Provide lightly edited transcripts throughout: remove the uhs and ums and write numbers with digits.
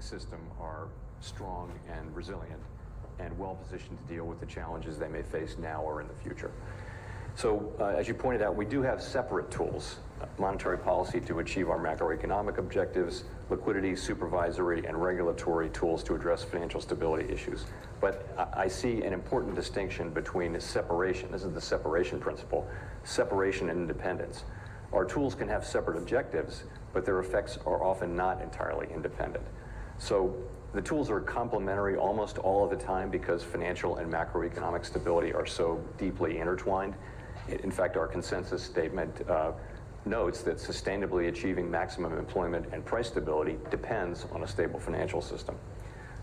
System are strong and resilient and well positioned to deal with the challenges they may face now or in the future. So, as you pointed out, we do have separate tools, monetary policy to achieve our macroeconomic objectives, liquidity, supervisory, and regulatory tools to address financial stability issues. But I see an important distinction between separation, this is the separation principle, separation and independence. Our tools can have separate objectives, but their effects are often not entirely independent. So the tools are complementary almost all of the time because financial and macroeconomic stability are so deeply intertwined. In fact, our consensus statement notes that sustainably achieving maximum employment and price stability depends on a stable financial system.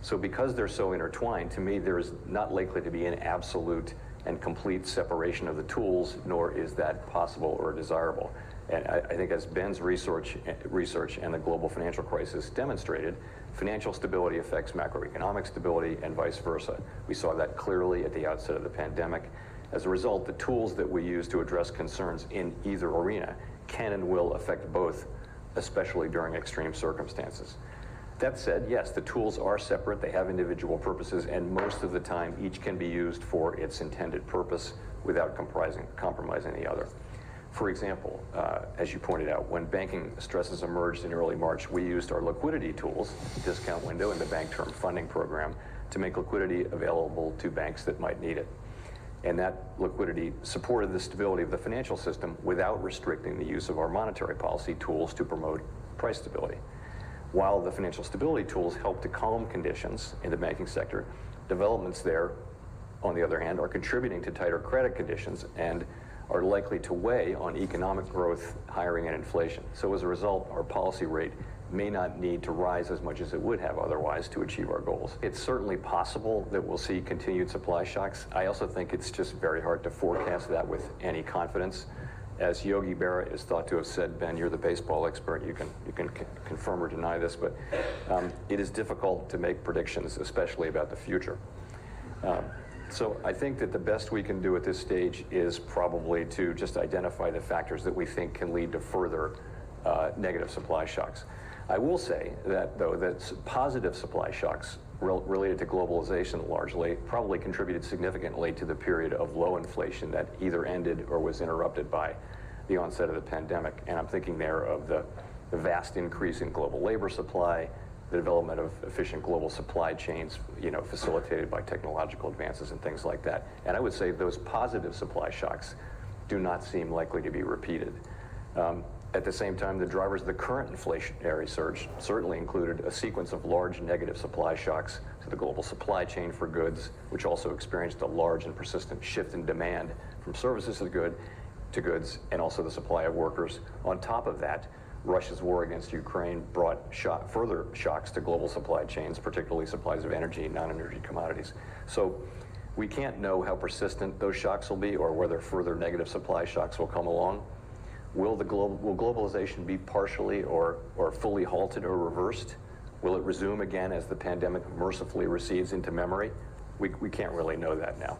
So because they're so intertwined, to me, there is not likely to be an absolute and complete separation of the tools, nor is that possible or desirable. And I think as Ben's research and the global financial crisis demonstrated, financial stability affects macroeconomic stability and vice versa. We saw that clearly at the outset of the pandemic. As a result, the tools that we use to address concerns in either arena can and will affect both, especially during extreme circumstances. That said, yes, the tools are separate, they have individual purposes, and most of the time each can be used for its intended purpose without compromising the other. For example, as you pointed out, when banking stresses emerged in early March, we used our liquidity tools, discount window and the Bank Term Funding Program, to make liquidity available to banks that might need it. And that liquidity supported the stability of the financial system without restricting the use of our monetary policy tools to promote price stability. While the financial stability tools help to calm conditions in the banking sector, developments there, on the other hand, are contributing to tighter credit conditions and are likely to weigh on economic growth, hiring, and inflation. So as a result, our policy rate may not need to rise as much as it would have otherwise to achieve our goals. It's certainly possible that we'll see continued supply shocks. I also think it's just very hard to forecast that with any confidence. As Yogi Berra is thought to have said, Ben, you're the baseball expert, you can confirm or deny this, but it is difficult to make predictions, especially about the future. So I think that the best we can do at this stage is probably to just identify the factors that we think can lead to further negative supply shocks. I will say that, though, that positive supply shocks related to globalization largely probably contributed significantly to the period of low inflation that either ended or was interrupted by the onset of the pandemic. And I'm thinking there of the vast increase in global labor supply, the development of efficient global supply chains, facilitated by technological advances and things like that. And I would say those positive supply shocks do not seem likely to be repeated. At the same time, the drivers of the current inflationary surge certainly included a sequence of large negative supply shocks to the global supply chain for goods, which also experienced a large and persistent shift in demand from services to goods, and also the supply of workers. On top of that, Russia's war against Ukraine brought further shocks to global supply chains, particularly supplies of energy and non-energy commodities. So we can't know how persistent those shocks will be or whether further negative supply shocks will come along. Will globalization be partially or fully halted or reversed? Will it resume again as the pandemic mercifully recedes into memory? We can't really know that now.